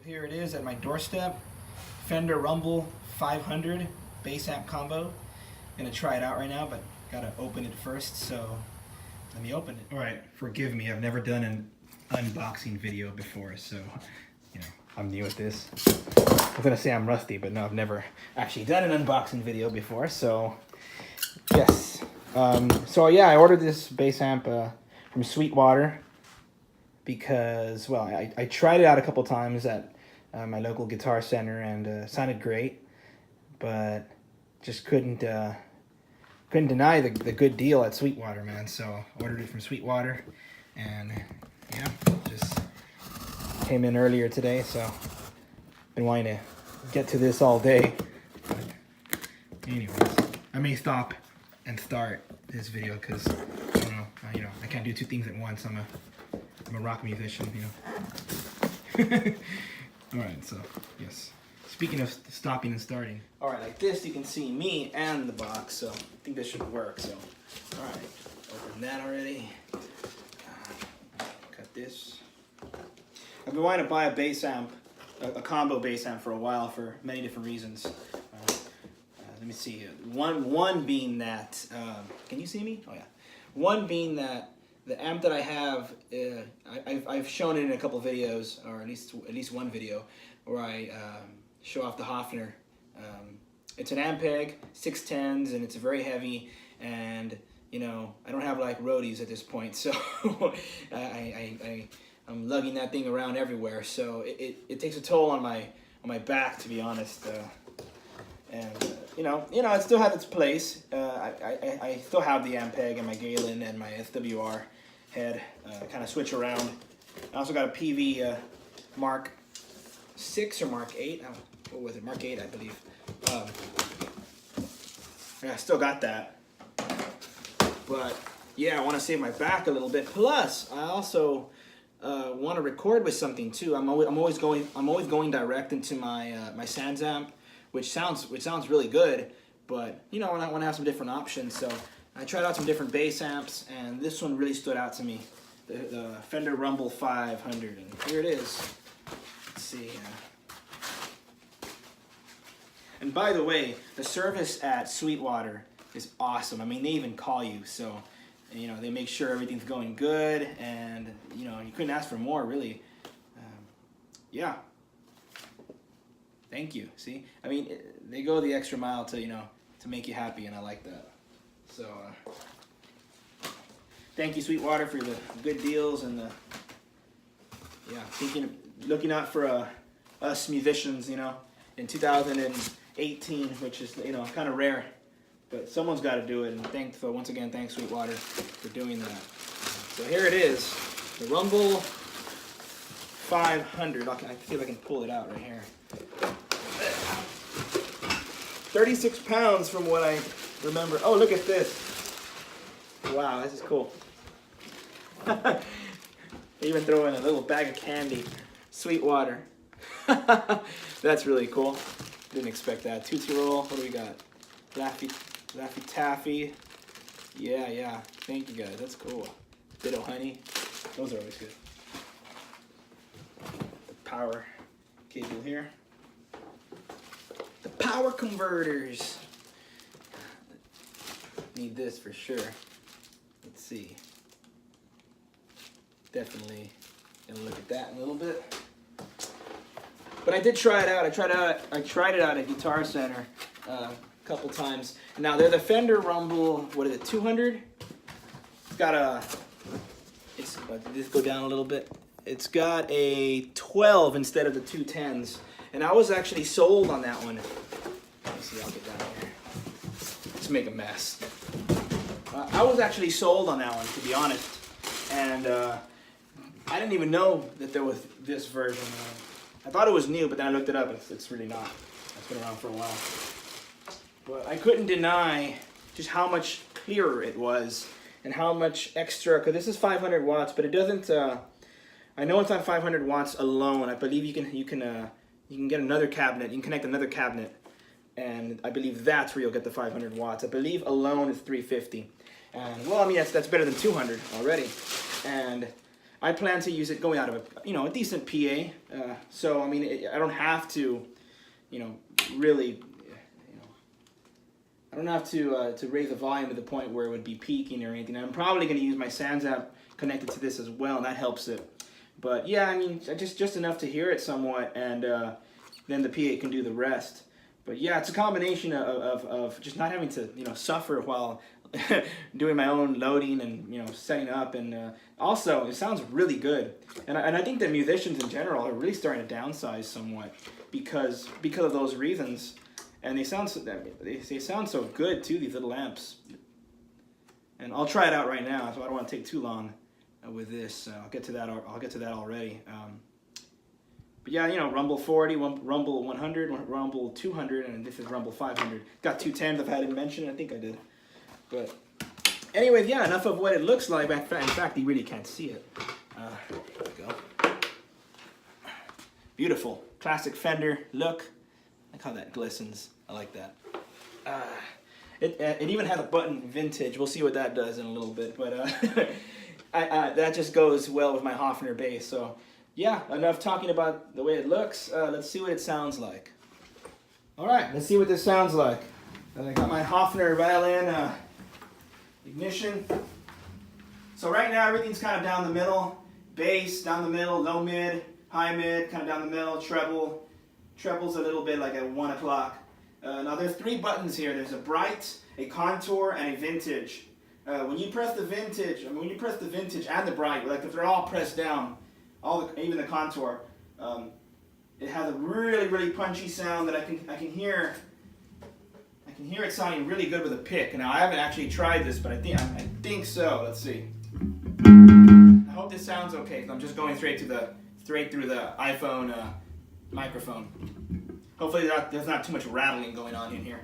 So here it is at my doorstep, Fender Rumble 500 bass amp combo. I'm gonna try it out right now, but gotta open it first, so let me open it. All right, forgive me, I've never done an unboxing video before, so you know, I'm new at this. I was gonna say I'm rusty, but no, I've never actually done an unboxing video before, so yes. So yeah, I ordered this bass amp from Sweetwater because, well, I tried it out a couple times at my local guitar center and sounded great, but just couldn't deny the good deal at Sweetwater, man. So I ordered it from Sweetwater, and yeah, just came in earlier today, so been wanting to get to this all day. But anyways, I may stop and start this video because I don't know, I can't do two things at once. I'm a rock musician, All right, so yes. Speaking of stopping and starting. All right, like this, you can see me and the box, so I think this should work. So, all right, open that already. Cut this. I've been wanting to buy a bass amp, a combo bass amp for a while for many different reasons. Let me see. One being that, can you see me? Oh yeah. One being that the amp that I have, I've shown it in a couple videos, or at least one video, where I show off the Hofner. It's an Ampeg, 610s, and it's very heavy, and I don't have like roadies at this point, so I'm lugging that thing around everywhere, so it takes a toll on my back, to be honest. And it still has its place. I still have the Ampeg and my Galen and my SWR head, kind of switch around. I also got a PV Mark 6 or Mark 8. What was it? Mark 8, I believe. Yeah, I still got that. But yeah, I want to save my back a little bit. Plus, I also want to record with something too. I'm always going direct into my my Sans amp, which sounds really good. But I want to have some different options. So I tried out some different bass amps, and this one really stood out to me. The Fender Rumble 500, and here it is. Let's see. And by the way, the service at Sweetwater is awesome. I mean, they even call you, so they make sure everything's going good, and you couldn't ask for more, really. Yeah. Thank you. See, I mean, they go the extra mile to to make you happy, and I like that. So, thank you, Sweetwater, for the good deals and the looking out for us musicians, in 2018, which is kind of rare, but someone's got to do it. And once again, thanks Sweetwater for doing that. So here it is, the Rumble 500. I can see if I can pull it out right here. 36 pounds from what I remember. Oh, look at this. Wow, this is cool. They even throw in a little bag of candy. Sweetwater. That's really cool. Didn't expect that. Tootsie Roll. What do we got? Laffy Taffy. Yeah. Thank you guys. That's cool. Ditto Honey. Those are always good. The power cable here. The power converters. Need this for sure. Let's see. Definitely gonna look at that in a little bit. But I did try it out. I tried it out at Guitar Center a couple times. Now they're the Fender Rumble. What is it? 200. It's got this go down a little bit. It's got a 12 instead of the 210s, and I was actually sold on that one. Let me see. I'll get down here. Let's make a mess. I was actually sold on that one, to be honest, and I didn't even know that there was this version. I thought it was new, but then I looked it up. It's really not. It's been around for a while. But I couldn't deny just how much clearer it was and how much extra. Because this is 500 watts, but it doesn't. I know it's on 500 watts alone. I believe you can get another cabinet. You can connect another cabinet, and I believe that's where you'll get the 500 watts. I believe alone is 350. And well, I mean that's better than 200 already. And I plan to use it going out of a decent PA. So I mean, I don't have to, really, I don't have to raise the volume to the point where it would be peaking or anything. I'm probably going to use my SansAmp connected to this as well, and that helps it. But yeah, I mean, just enough to hear it somewhat, and then the PA can do the rest. But yeah, it's a combination of just not having to suffer while doing my own loading and setting up, and also it sounds really good. And I think that musicians in general are really starting to downsize somewhat because of those reasons. And they sound so good too, these little amps. And I'll try it out right now, so I don't want to take too long with this. I'll get to that already. But yeah, Rumble 40, Rumble 100, Rumble 200, and this is Rumble 500. Got 210s if I hadn't mentioned it. I think I did. But anyways, yeah, enough of what it looks like. In fact, you really can't see it. There we go. Beautiful. Classic Fender look. I like how that glistens. I like that. It even has a button vintage. We'll see what that does in a little bit. But that just goes well with my Hofner bass. So yeah, enough talking about the way it looks. Let's see what it sounds like. All right, let's see what this sounds like. I got my Hofner Violin Ignition. So right now everything's kind of down the middle. Bass down the middle, low mid, high mid, kind of down the middle, treble. Treble's a little bit like at 1 o'clock. Now there's 3 buttons here. There's a bright, a contour, and a vintage. When you press the vintage, and the bright, like if they're all pressed down, even the contour, it has a really, really punchy sound that I can hear. I can hear it sounding really good with a pick. Now I haven't actually tried this, but I think so. Let's see. I hope this sounds okay because I'm just going straight through the iPhone microphone. Hopefully there's not too much rattling going on in here.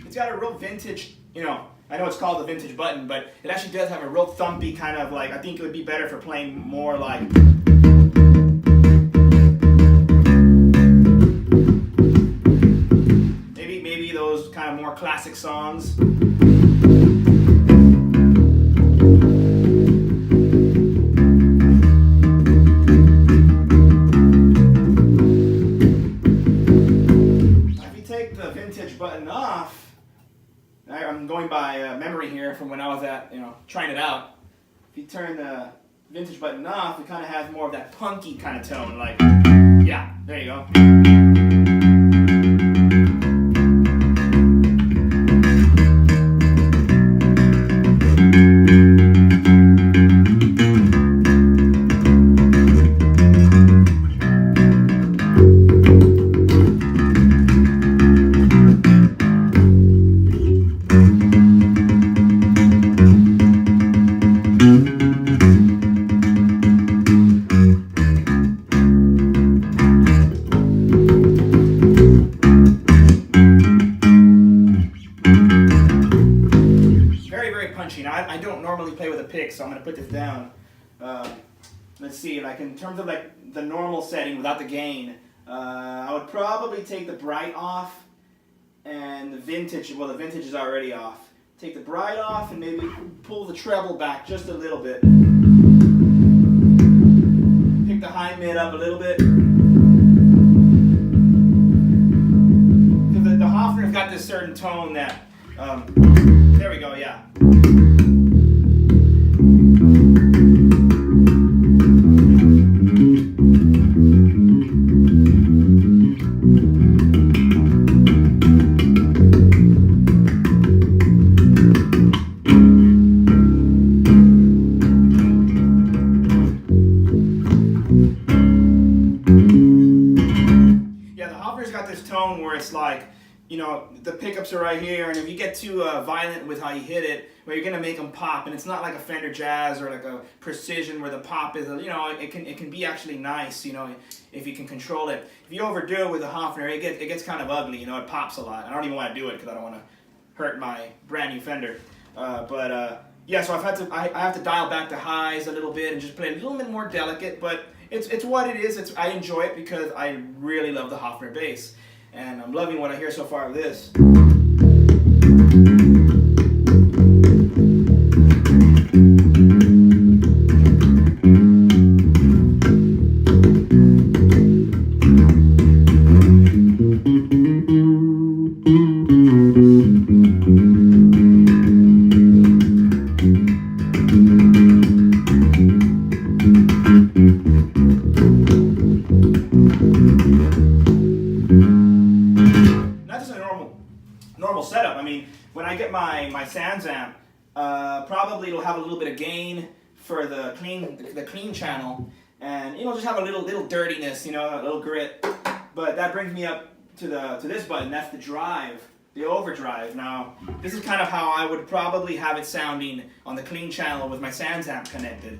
It's got a real vintage, I know it's called the vintage button, but it actually does have a real thumpy kind of I think it would be better for playing more like more classic songs. If you take the vintage button off, I'm going by memory here from when I was trying it out. If you turn the vintage button off, it kind of has more of that punky kind of tone, yeah, there you go. I don't normally play with a pick, so I'm going to put this down. Let's see, in terms of the normal setting without the gain, I would probably take the bright off and the vintage the vintage is already off. Take the bright off and maybe pull the treble back just a little bit. Pick the high mid up a little bit. Because the Hofner's got this certain tone that, there we go, yeah. Where it's the pickups are right here, and if you get too violent with how you hit it, you're gonna make them pop, and it's not like a Fender Jazz or like a Precision where the pop is, it can be actually nice, if you can control it. If you overdo it with a Hofner, it gets kind of ugly, it pops a lot. I don't even want to do it because I don't want to hurt my brand new Fender. But yeah, so I have to dial back the highs a little bit and just play a little bit more delicate, but it's what it is. I enjoy it because I really love the Hofner bass, and I'm loving what I hear so far of this. Normal setup. I mean, when I get my Sans amp, probably it'll have a little bit of gain for the clean channel, and just have a little dirtiness, a little grit. But that brings me up to this button. That's the drive, the overdrive. Now, this is kind of how I would probably have it sounding on the clean channel with my Sans amp connected.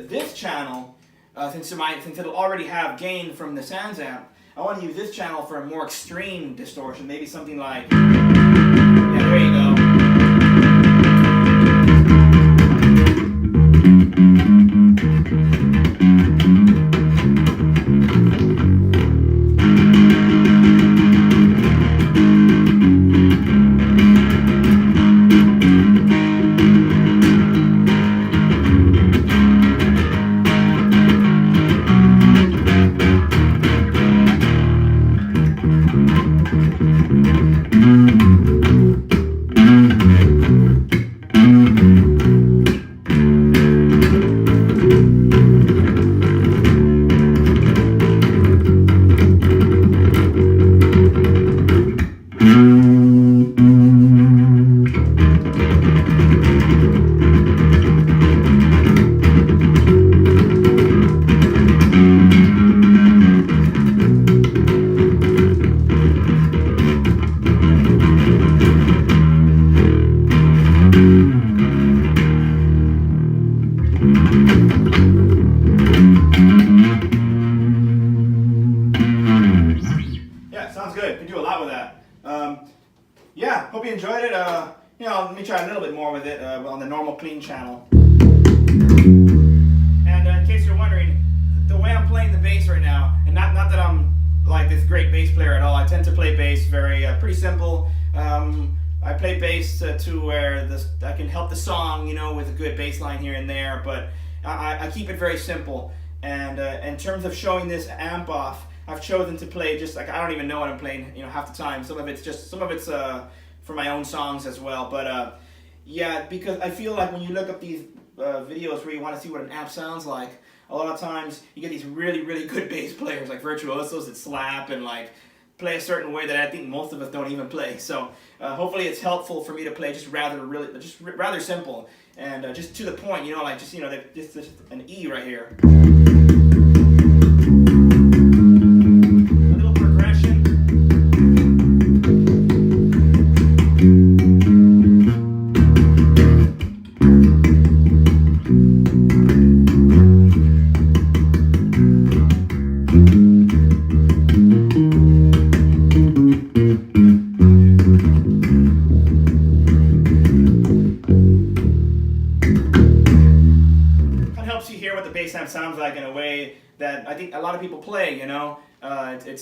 This channel, since it'll already have gain from the Sans amp, I want to use this channel for a more extreme distortion, maybe something like, yeah, there you go. Sounds good. You can do a lot with that. Yeah, hope you enjoyed it. Let me try a little bit more with it on the normal clean channel. And in case you're wondering, the way I'm playing the bass right now, and not that I'm like this great bass player at all. I tend to play bass pretty simple. I play bass to where I can help the song, with a good bass line here and there. But I keep it very simple. And in terms of showing this amp off, I've chosen to play just like I don't even know what I'm playing, half the time. Some of it's for my own songs as well. But yeah, because I feel like when you look up these videos where you want to see what an amp sounds like, a lot of times you get these really, really good bass players like virtuosos that slap and like play a certain way that I think most of us don't even play. So hopefully it's helpful for me to play just rather simple and just to the point. Just an E right here. Bass amp sounds like in a way that I think a lot of people play. It's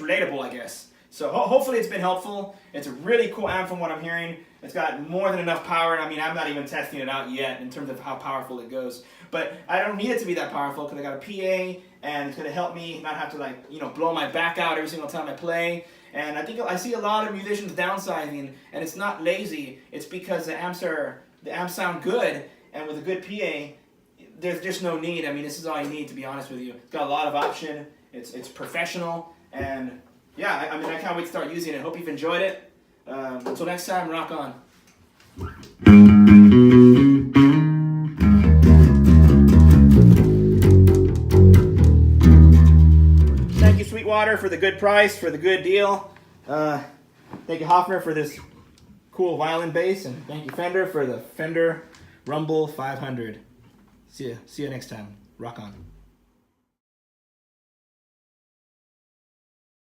relatable, I guess. So hopefully it's been helpful. It's a really cool amp from what I'm hearing. It's got more than enough power. I mean, I'm not even testing it out yet in terms of how powerful it goes. But I don't need it to be that powerful because I got a PA and it's going to help me not have to blow my back out every single time I play. And I see a lot of musicians downsizing, and it's not lazy. It's because the amps sound good, and with a good PA, there's just no need. I mean, this is all you need, to be honest with you. It's got a lot of option. It's professional, and yeah, I mean, I can't wait to start using it. Hope you've enjoyed it. Until next time, rock on. Thank you, Sweetwater, for the good price, for the good deal. Thank you, Hofner, for this cool violin bass, and thank you, Fender, for the Fender Rumble 500. See you next time. Rock on.